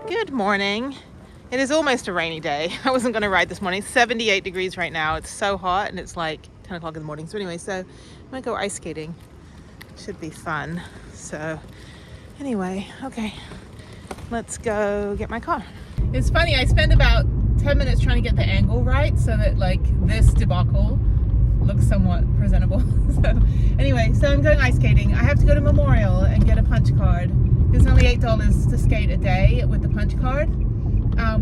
Good morning. It is almost a rainy day. I wasn't going to ride this morning. 78 degrees right now. It's so hot and it's like 10 o'clock in the morning. So anyway, I'm going to go ice skating. Should be fun. So anyway, okay, let's go get my car. It's funny, I spend about 10 minutes trying to get the angle right so that like this debacle looks somewhat presentable. So anyway, so I'm going ice skating. I have to go to Memorial and get a punch card. It's only $8 to skate a day with the punch card,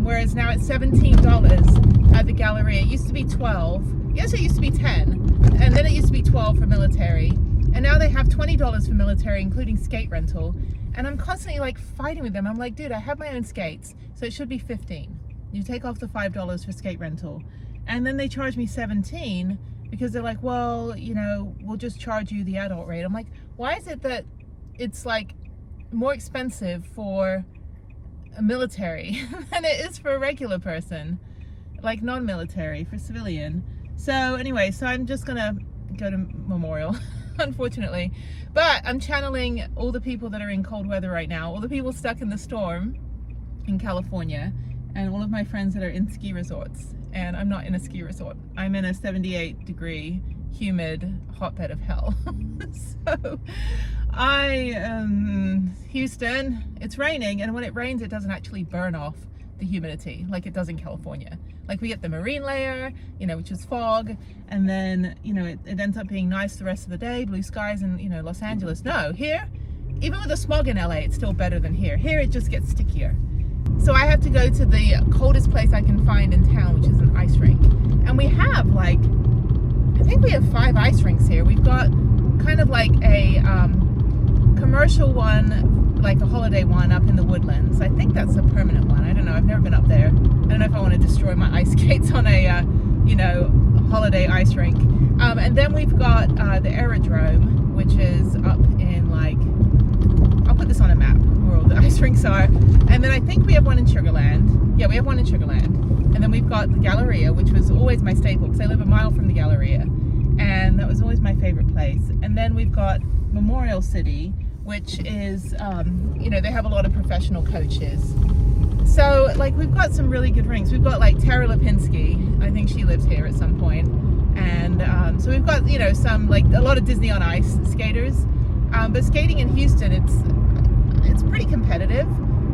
whereas now it's $17 at the Galleria. It used to be $12. Yes, it used to be $10, and then it used to be $12 for military, and now they have $20 for military, including skate rental. And I'm constantly like fighting with them. I'm like, dude, I have my own skates, so it should be $15. You take off the $5 for skate rental, and then they charge me $17 because they're like, well, you know, we'll just charge you the adult rate. I'm like, why is it that it's like more expensive for a military than it is for a regular person, like non-military, for civilian? So anyway, so I'm just gonna go to Memorial unfortunately, but I'm channeling all the people that are in cold weather right now, all the people stuck in the storm in California, and all of my friends that are in ski resorts. And I'm not in a ski resort. I'm in a 78-degree humid hotbed of hell. So Houston, it's raining, and when it rains it doesn't actually burn off the humidity like it does in California. Like we get the marine layer, you know, which is fog, and then, you know, it ends up being nice the rest of the day, blue skies, and, you know, Los Angeles. No, here, even with the smog in LA, it's still better than here. Here it just gets stickier. So I have to go to the coldest place I can find in town, which is an ice rink. And we have like, I think we have 5 ice rinks here. We've got kind of like a commercial one, like a holiday one up in the Woodlands. I think that's a permanent one. I don't know. I've never been up there. I don't know if I want to destroy my ice skates on a, you know, holiday ice rink. And then we've got the Aerodrome, which is up in like, I'll put this on a map where all the ice rinks are. And then I think we have one in Sugarland. Yeah, we have one in Sugarland. And then we've got the Galleria, which was always my staple because I live a mile from the Galleria. And that was always my favorite place. And then we've got Memorial City, which is, you know, they have a lot of professional coaches. So like we've got some really good rinks. We've got like Tara Lipinski. I think she lives here at some point. And so we've got, you know, some like a lot of Disney on Ice skaters. But skating in Houston, it's pretty competitive,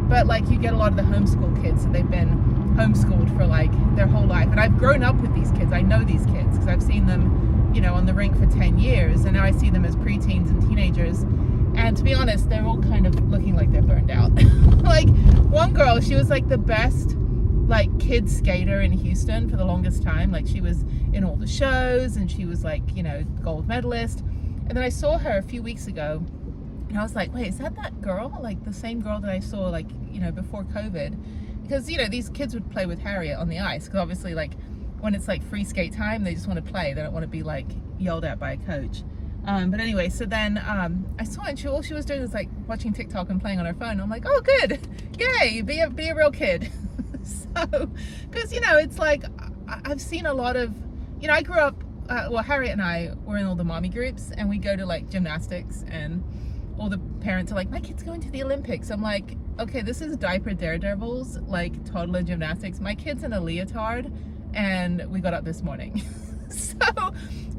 but like you get a lot of the homeschool kids, so they've been homeschooled for like their whole life. And I've grown up with these kids. I know these kids because I've seen them, you know, on the rink for 10 years, and now I see them as preteens and teenagers. And to be honest, they're all kind of looking like they're burned out. Like one girl, she was like the best like kid skater in Houston for the longest time. Like she was in all the shows and she was like, you know, gold medalist. And then I saw her a few weeks ago and I was like, wait, is that girl? Like the same girl that I saw like, you know, before COVID? Because, you know, these kids would play with Harriet on the ice because obviously like when it's like free skate time, they just want to play. They don't want to be like yelled at by a coach. But anyway, so then I saw her and all she was doing was like watching TikTok and playing on her phone. I'm like, oh, good. Yay, be a real kid. So, because, you know, it's like I've seen a lot of, you know, I grew up, well, Harriet and I were in all the mommy groups, and we go to like gymnastics, and all the parents are like, my kid's going to the Olympics. I'm like, okay, this is diaper daredevils, like toddler gymnastics. My kid's in a leotard, and we got up this morning. So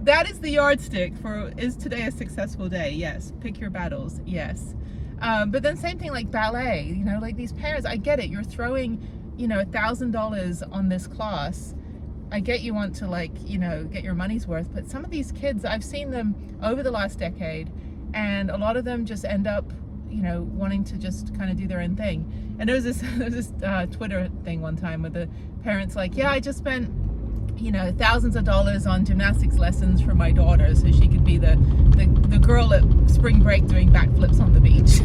that is the yardstick for, is today a successful day? Yes. Pick your battles. Yes. But then same thing like ballet, you know, like these parents, I get it. You're throwing, you know, $1,000 on this class. I get you want to like, you know, get your money's worth, but some of these kids, I've seen them over the last decade, and a lot of them just end up, you know, wanting to just kind of do their own thing. And there was this Twitter thing one time where the parents like, yeah, I just spent, you know, thousands of dollars on gymnastics lessons for my daughter so she could be the girl at spring break doing backflips on the beach.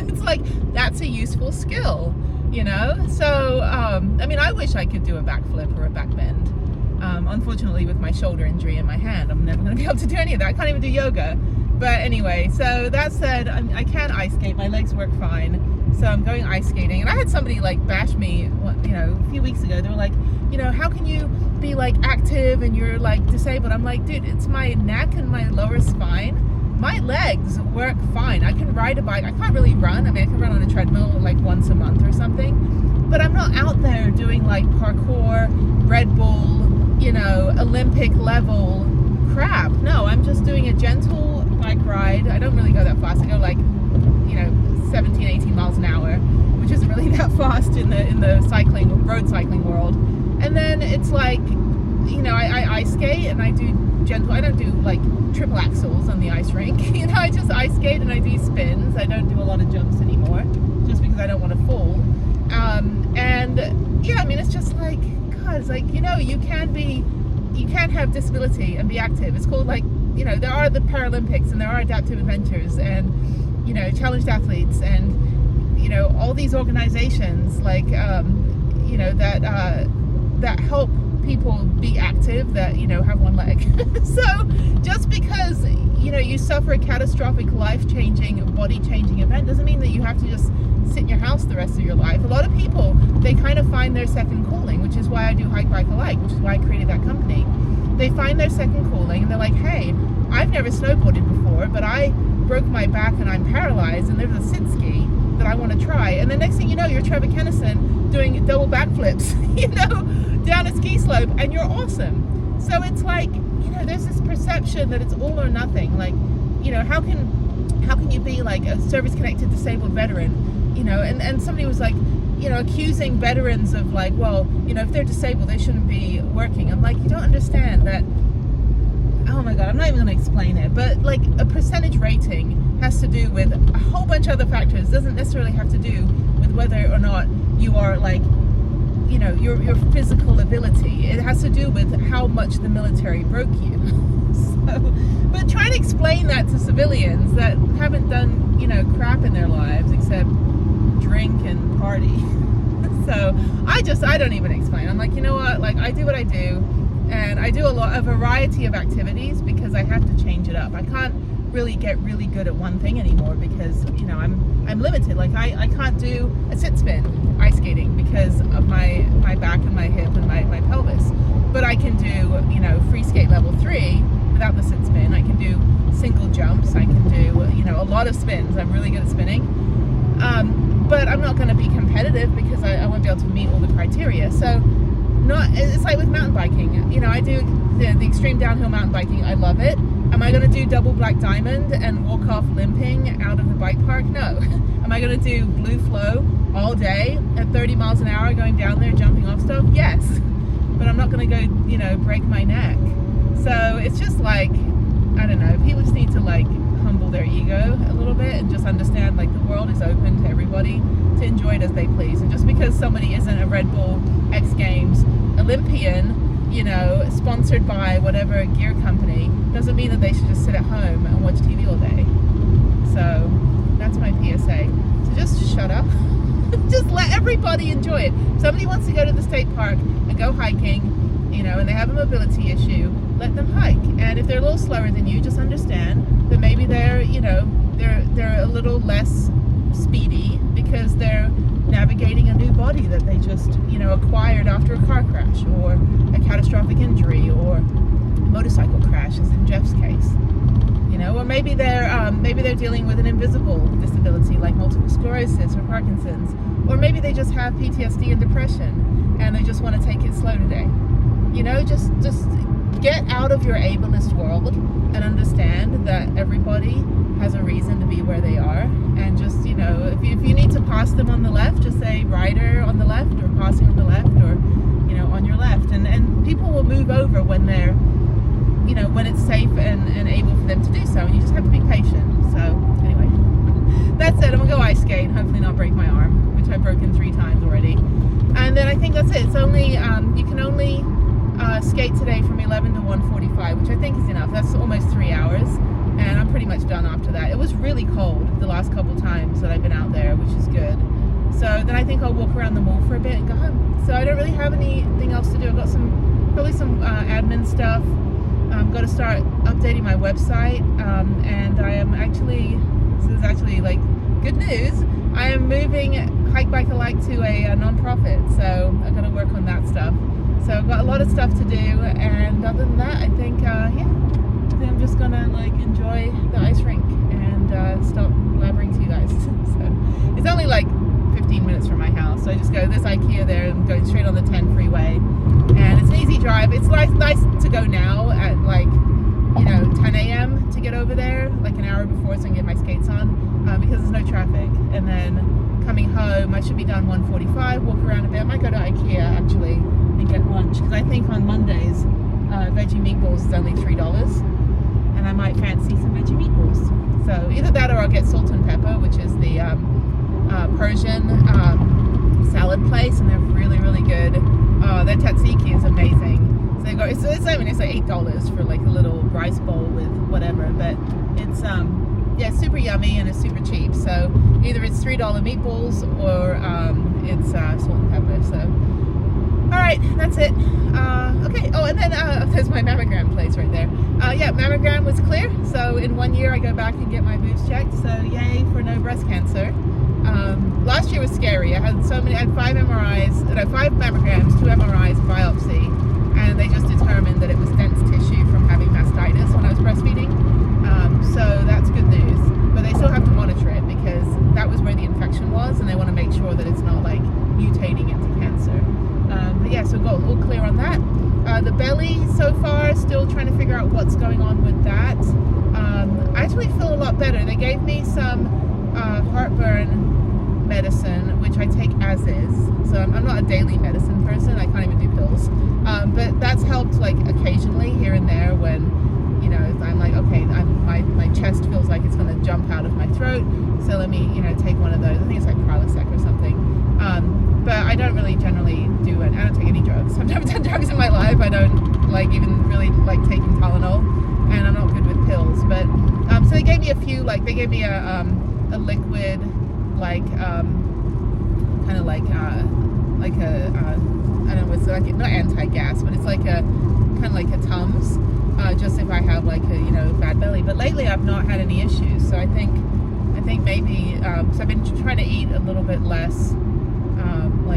It's like, that's a useful skill, you know? So, I mean, I wish I could do a backflip or a backbend. Unfortunately, with my shoulder injury in my hand, I'm never going to be able to do any of that. I can't even do yoga. But anyway, so that said, I can ice skate. My legs work fine. So I'm going ice skating. And I had somebody like bash me, you know, a few weeks ago. They were like, you know, how can you be like active and you're like disabled? I'm like, dude, it's my neck and my lower spine. My legs work fine. I can ride a bike. I can't really run. I mean, I can run on a treadmill like once a month or something. not out there doing like parkour, Red Bull, you know, Olympic level crap. No, I'm just doing a gentle bike ride. I don't really go that fast. I go like, you know, 17, 18 miles an hour, which isn't really that fast in the cycling, road cycling world. And then it's like, you know, I ice skate and I do gentle. I don't do like triple axels on the ice rink. You know, I just ice skate and I do spins. I don't do a lot of jumps anymore, just because I don't want to fall. And yeah, I mean, it's just like, God, it's like, you know, you can have disability and be active. It's called like, you know, there are the Paralympics and there are adaptive adventures and, you know, challenged athletes and, you know, all these organizations like, you know, that help people be active that, you know, have one leg. So just because, you know, you suffer a catastrophic life-changing, body-changing event doesn't mean that you have to just sit in your house the rest of your life. A lot of people, they kind of find their second calling, which is why I do Hike Bike Alike, which is why I created that company. They find their second calling and they're like, hey, I've never snowboarded before, but I broke my back and I'm paralyzed and there's a sit ski that I want to try. And the next thing you know, you're Trevor Kennison doing double backflips, you know, down a ski slope, and you're awesome. So it's like, you know, there's this perception that it's all or nothing. Like, you know, how can you be like a service-connected disabled veteran, you know, and somebody was like, you know, accusing veterans of like, well, you know, if they're disabled, they shouldn't be working. I'm like, you don't understand that. Oh my God, I'm not even going to explain it, but like a percentage rating has to do with a whole bunch of other factors. It doesn't necessarily have to do with whether or not you are like, you know, your physical ability. It has to do with how much the military broke you. So, but trying to explain that to civilians that haven't done, you know, crap in their lives except drink and party. So I don't even explain. I'm like, you know what, like I do what I do, and I do a variety of activities because I have to change it up. I can't really get really good at one thing anymore because, you know, I'm limited. Like I can't do a sit spin ice skating because of my back and my hip and my pelvis. But I can do, you know, free skate level 3 without the sit spin. I can do single jumps. I can do, you know, a lot of spins. I'm really good at spinning. But I'm not going to be competitive because I won't be able to meet all the criteria. So it's like with mountain biking. You know, I do the extreme downhill mountain biking. I love it. Am I going to do double black diamond and walk off limping out of the bike park? No. Am I going to do blue flow all day at 30 miles an hour going down there jumping off stuff? Yes. But I'm not going to go, you know, break my neck. So it's just like, I don't know, people just need to like humble their ego a little bit and just understand like the world is open to everybody to enjoy it as they please. And just because somebody isn't a Red Bull X Games Olympian, you know, sponsored by whatever gear company, doesn't mean that they should just sit at home and watch TV all day. So that's my PSA. So just shut up. Just let everybody enjoy it. If somebody wants to go to the state park and go hiking, you know, and they have a mobility issue, let them hike. And if they're a little slower than you, just understand that maybe they're, you know, they're a little less speedy because they're navigating a new body that they just, you know, acquired after a car crash or a catastrophic injury or a motorcycle crash, as in Jeff's case. You know, or maybe they're dealing with an invisible disability like multiple sclerosis or Parkinson's, or maybe they just have PTSD and depression and they just want to take it slow today. You know, just get out of your ableist world and understand that everybody has a reason to be where they are. And just, you know, if you need to pass them on the left, just say rider on the left or passing on the left or, you know, on your left. And people will move over when they're, you know, when it's safe and able for them to do so. And you just have to be patient. So anyway, that's it. I'm going to go ice skate, hopefully not break my arm, which I've broken 3 times already. And then I think that's it. It's only, you can only skate today from 11 to 1:45, which I think is enough. That's almost 3 hours. And I'm pretty much done after that. It was really cold the last couple times that I've been out there, which is good. So then I think I'll walk around the mall for a bit and go home. So I don't really have anything else to do. I've got probably some admin stuff. I've got to start updating my website. And I am actually, this is actually like good news. I am moving Hike Bike Alike to a non-profit. So I've got to work on that stuff. So I've got a lot of stuff to do. And other than that, I think, I'm just gonna like enjoy the ice rink and stop blabbering to you guys. So it's only like 15 minutes from my house, house. So I just go, there's IKEA there, and going straight on the 10 freeway. And it's an easy drive. It's nice to go now at like, 10 a.m. to get over there, like an hour before, so I can get my skates on, because there's no traffic. And then coming home, I should be done 1:45, walk around a bit. I might go to IKEA actually and get lunch, because I think on Mondays, veggie meatballs is only $3, and I might fancy some veggie meatballs. So either that or I'll get salt and pepper, which is the Persian salad place, and they're really, really good. Their tzatziki is amazing. So they got, it's like $8 for like a little rice bowl with whatever, but it's super yummy and it's super cheap. So either it's $3 meatballs or it's salt and pepper. So all right, that's it. Okay. Oh, and then there's my mammogram place right there. Yeah, mammogram was clear. So in 1 year I go back and get my boobs checked. So yay for no breast cancer. Last year was scary. I had 5 mammograms, 2 MRIs, biopsy, and they just determined that it was dense tissue from having mastitis when I was breastfeeding. So that's good news. But they still have to monitor it, because that was where the infection was, and they want to make sure that it's not like mutating into cancer. But yeah, so got all clear on that. The belly so far, still trying to figure out what's going on with that. I actually feel a lot better. They gave me some heartburn medicine, which I take as is. So I'm not a daily medicine person. I can't even do pills. But that's helped like occasionally here and there when, I'm like, okay, my chest feels like it's going to jump out of my throat. So let me, take one of those. I think it's like Prilosec or something. But I don't really generally I don't take any drugs. I've never done drugs in my life. I don't even really like taking Tylenol, and I'm not good with pills. But so they gave me a few, they gave me a liquid, I don't know, it's like not anti-gas, but it's like a kind of like a Tums, just if I have bad belly. But lately I've not had any issues, so I think maybe so I've been trying to eat a little bit less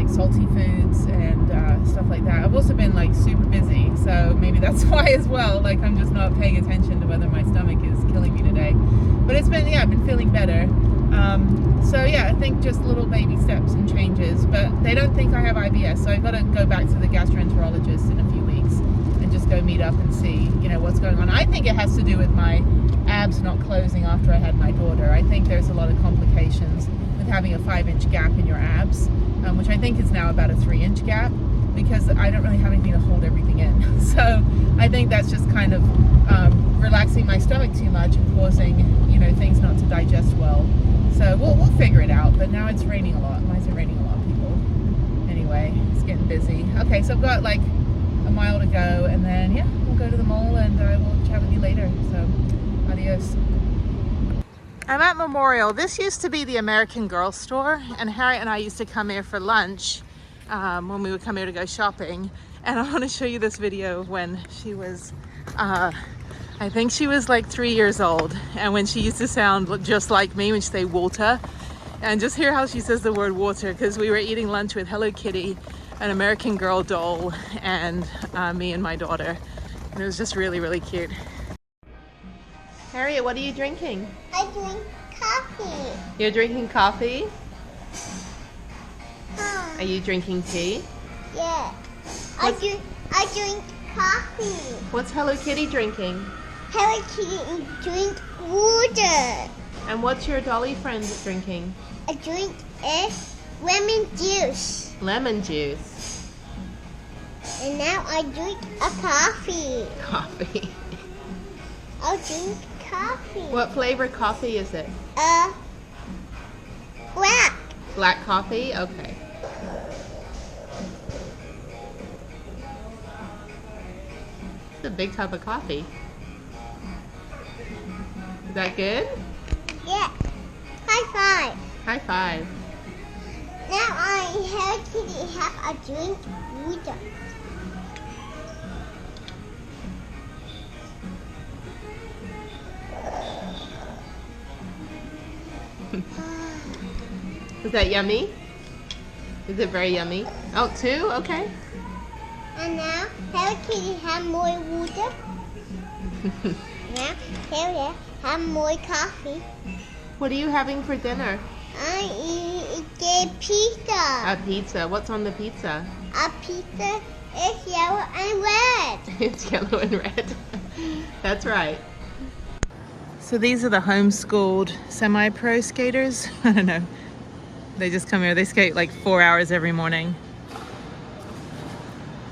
salty foods and stuff like that. I've also been super busy, so maybe that's why as well. I'm just not paying attention to whether my stomach is killing me today. But it's been, I've been feeling better. So yeah, I think just little baby steps and changes, but they don't think I have IBS, so I've got to go back to the gastroenterologist in a few weeks and just go meet up and see, what's going on. I think it has to do with my abs not closing after I had my daughter. I think there's a lot of complications with having a 5-inch gap in your abs, which I think is now about a 3-inch gap, because I don't really have anything to hold everything in. So I think that's just kind of relaxing my stomach too much and causing, things not to digest well. So we'll figure it out. But now it's raining a lot. Why is it raining a lot, people? Anyway, it's getting busy. Okay, so I've got a mile to go, and then yeah, we'll go to the mall, and I will chat with you later. So adios. I'm at Memorial. This used to be the American Girl store, and Harriet and I used to come here for lunch when we would come here to go shopping. And I want to show you this video when she was I think she was 3 years old, and when she used to sound just like me when she say water. And just hear how she says the word water, because we were eating lunch with Hello Kitty, an American Girl doll, and me and my daughter, and it was just really, really cute. Harriet, what are you drinking? I drink coffee. You're drinking coffee? Are you drinking tea? Yeah. I drink coffee. What's Hello Kitty drinking? Hello Kitty drink water. And what's your dolly friend drinking? I drink lemon juice. Lemon juice. And now I drink a coffee. Coffee. I'll drink coffee. What flavor coffee is it? Black. Black coffee? Okay. It's a big cup of coffee. Is that good? Yeah. High five. High five. Now Hello Kitty have a drink water. Is that yummy? Is it very yummy? Oh, 2? Okay. And now Hello Kitty have more water. Now Hello have more coffee. What are you having for dinner? I gave a pizza. A pizza. What's on the pizza? A pizza is yellow and red. It's yellow and red. That's right. So these are the homeschooled semi-pro skaters. I don't know. They just come here. They skate like 4 hours every morning.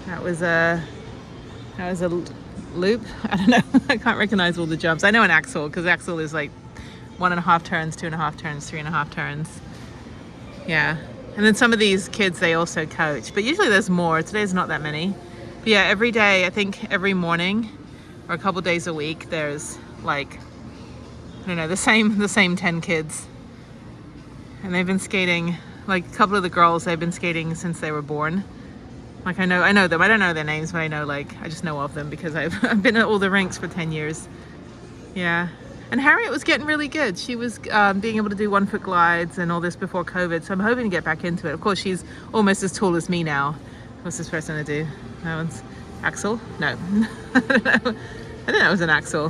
That was a loop. I don't know. I can't recognize all the jumps. I know an axle because axle is like 1.5 turns, 2.5 turns, 3.5 turns. Yeah. And then some of these kids, they also coach, but usually there's more. Today's not that many. But yeah, every day, I think every morning or a couple days a week, there's like, I don't know, the same 10 kids. And they've been skating, like a couple of the girls, they've been skating since they were born. Like I know them. I don't know their names, but I know, like, I just know of them because I've been at all the rinks for 10 years. Yeah. And Harriet was getting really good. She was being able to do 1-foot glides and all this before COVID. So I'm hoping to get back into it. Of course, she's almost as tall as me now. What's this person to do? That one's Axel? No. I don't know. I think that was an Axel.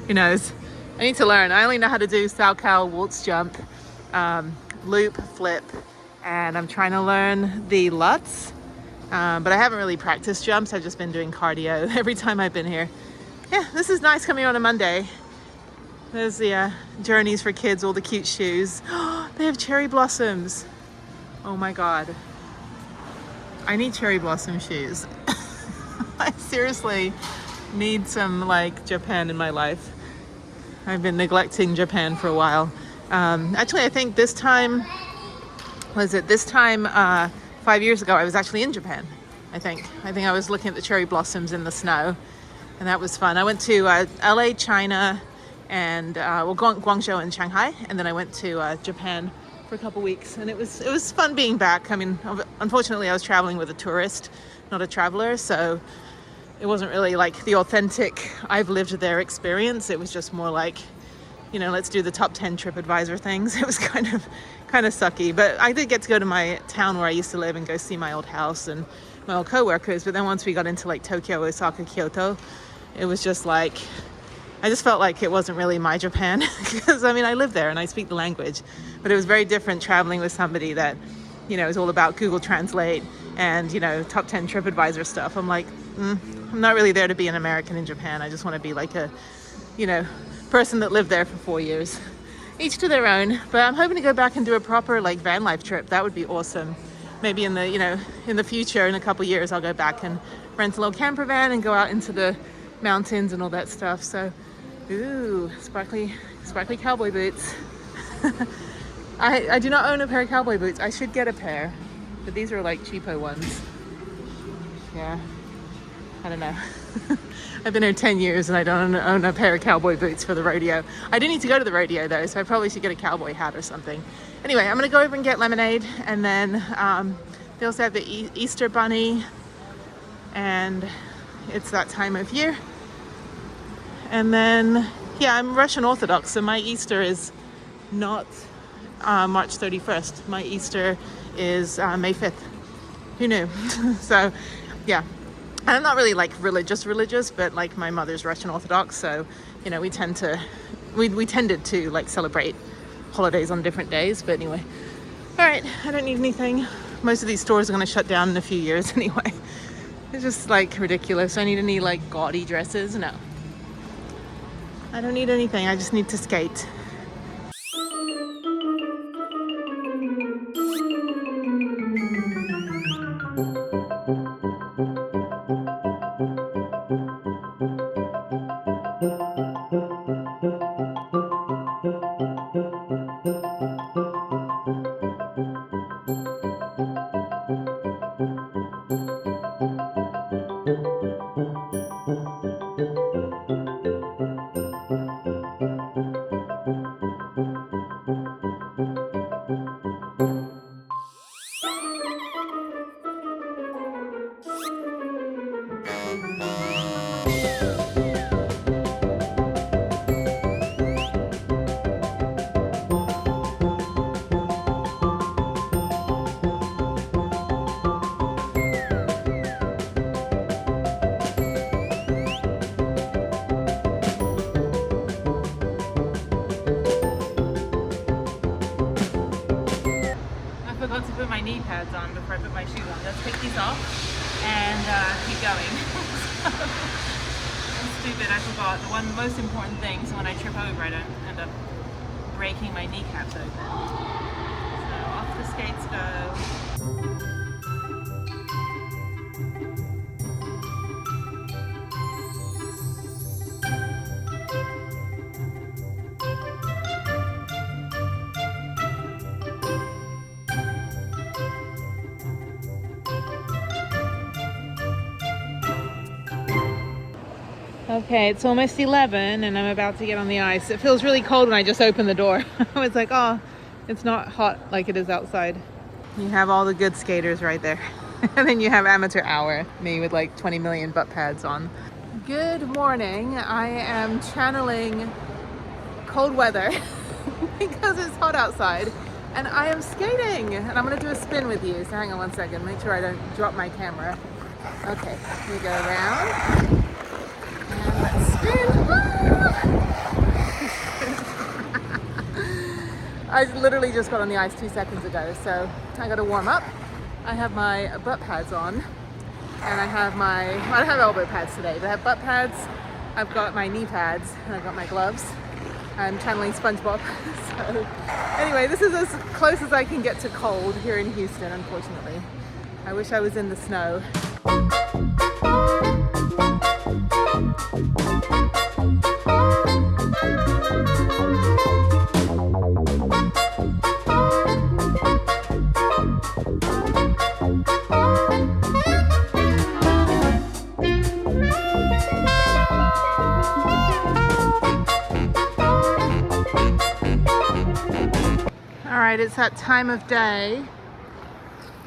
Who knows? I need to learn. I only know how to do Salchow, waltz jump, loop, flip, and I'm trying to learn the Lutz. But I haven't really practiced jumps. I've just been doing cardio every time I've been here. Yeah, this is nice coming on a Monday. There's the Journeys for kids, all the cute shoes. They have cherry blossoms. Oh my God. I need cherry blossom shoes. I seriously need some like Japan in my life. I've been neglecting Japan for a while. Actually, I think this time, 5 years ago, I was actually in Japan. I think I was looking at the cherry blossoms in the snow, and that was fun. I went to LA, China, and Guangzhou and Shanghai, and then I went to Japan for a couple weeks, and it was fun being back. I mean, unfortunately, I was traveling with a tourist, not a traveler, so it wasn't really like the authentic I've lived there experience. It was just more like, you know, let's do the top 10 TripAdvisor things. It was kind of sucky, but I did get to go to my town where I used to live and go see my old house and my old co-workers. But then once we got into like Tokyo, Osaka, Kyoto, it was just like, I just felt like it wasn't really my Japan because I mean, I live there and I speak the language, but it was very different traveling with somebody that, you know, is all about Google Translate and, you know, top 10 TripAdvisor stuff. I'm like, I'm not really there to be an American in Japan. I just want to be like a, you know, person that lived there for 4 years. Each to their own, but I'm hoping to go back and do a proper like van life trip. That would be awesome. Maybe in the, you know, in the future, in a couple years, I'll go back and rent a little camper van and go out into the mountains and all that stuff. So, ooh, sparkly cowboy boots. I do not own a pair of cowboy boots. I should get a pair, but these are like cheapo ones. Yeah, I don't know. I've been here 10 years and I don't own a pair of cowboy boots for the rodeo. I do need to go to the rodeo though, so I probably should get a cowboy hat or something. Anyway, I'm gonna go over and get lemonade, and then they also have the Easter bunny, and it's that time of year. And then, yeah, I'm Russian Orthodox, so my Easter is not March 31st. My Easter is May 5th. Who knew? So, yeah. I'm not really like religious, but like my mother's Russian Orthodox, so you know we tended to like celebrate holidays on different days. But anyway, all right, I don't need anything. Most of these stores are going to shut down in a few years anyway. It's just like ridiculous. I need any like gaudy dresses? No, I don't need anything. I just need to skate. forgot to put my knee pads on before I put my shoes on. Let's take these off and keep going. I'm stupid, I forgot the one most important thing, so when I trip over I don't end up breaking my kneecaps open. So off the skates go. Okay, it's almost 11 and I'm about to get on the ice. It feels really cold when I just open the door. I was like, oh, it's not hot like it is outside. You have all the good skaters right there. And then you have amateur hour, me with like 20 million butt pads on. Good morning. I am channeling cold weather because it's hot outside and I am skating and I'm gonna do a spin with you. So hang on one second, make sure I don't drop my camera. Okay, we go around. And let's spin. I literally just got on the ice 2 seconds ago, so I gotta warm up. I have my butt pads on, and I don't have elbow pads today, but I have butt pads, I've got my knee pads, and I've got my gloves. I'm channeling SpongeBob. So anyway, this is as close as I can get to cold here in Houston, unfortunately. I wish I was in the snow. Alright, it's that time of day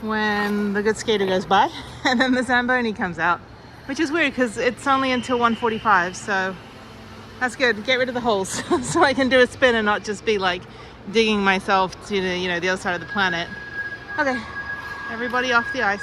when the good skater goes by and then the Zamboni comes out, which is weird because it's only until 1:45, so that's good. Get rid of the holes so I can do a spin and not just be like digging myself to the other side of the planet. Okay, everybody off the ice.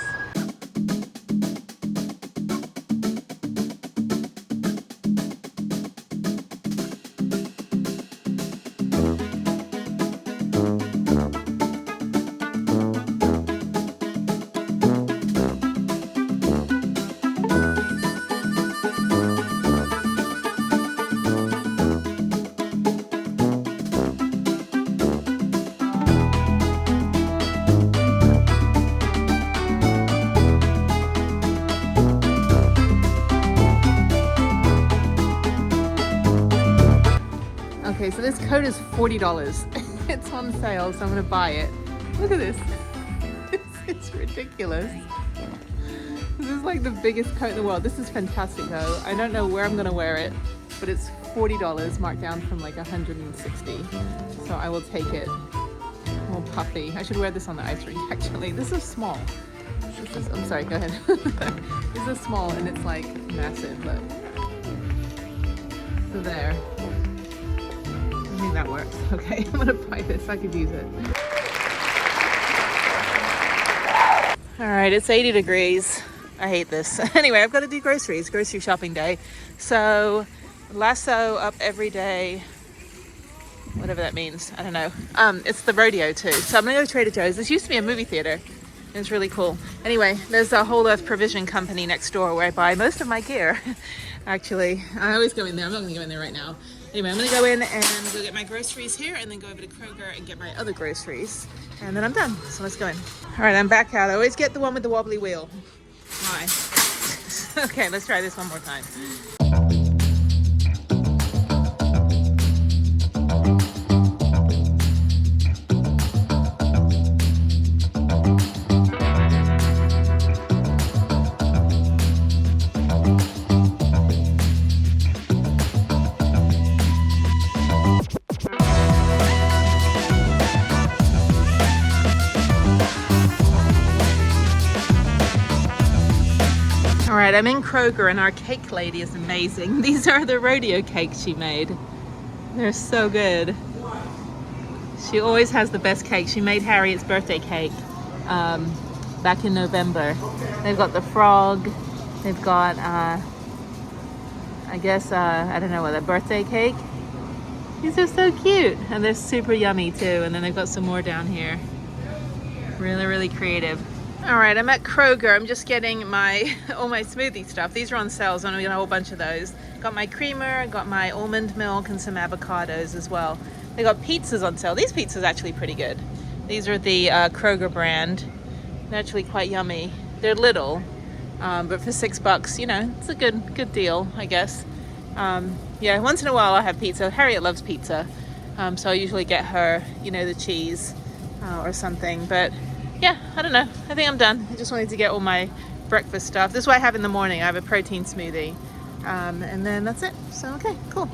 Okay, so this coat is $40. It's on sale, so I'm gonna buy it. Look at this. It's ridiculous. This is like the biggest coat in the world. This is fantastic though. I don't know where I'm gonna wear it, but it's $40 marked down from like 160. So I will take it. More puffy. I should wear this on the ice rink actually. This is small. I'm sorry, go ahead. This is small and it's like massive, but so there. I think that works. Okay, I'm gonna buy this. I could use it. All right, it's 80 degrees. I hate this. Anyway, I've got to do grocery shopping day. So lasso up every day, whatever that means. I don't know. It's the rodeo too. So I'm gonna go to Trader Joe's. This used to be a movie theater. It's really cool. Anyway, there's a Whole Earth Provision Company next door where I buy most of my gear. Actually, I always go in there. I'm not gonna go in there right now. Anyway, I'm gonna go in and go get my groceries here and then go over to Kroger and get my other groceries. And then I'm done, so let's go in. All right, I'm back out. I always get the one with the wobbly wheel. Why? Okay, let's try this one more time. Alright, I'm in Kroger and our cake lady is amazing. These are the rodeo cakes she made. They're so good. She always has the best cake. She made Harriet's birthday cake back in November. They've got the frog. They've got, I guess, I don't know what, a birthday cake. These are so cute. And they're super yummy too. And then they've got some more down here. Really, really creative. All right, I'm at Kroger. I'm just getting my all my smoothie stuff. These are on sale, so I'm gonna get a whole bunch of those. Got my creamer, got my almond milk, and some avocados as well. They got pizzas on sale. These pizzas are actually pretty good. These are the Kroger brand. They're actually quite yummy. They're little, but for $6, you know, it's a good deal, I guess. Yeah, once in a while I have pizza. Harriet loves pizza, so I usually get her, you know, the cheese or something. But yeah, I don't know. I think I'm done. I just wanted to get all my breakfast stuff. This is what I have in the morning. I have a protein smoothie, and then that's it. So okay, cool.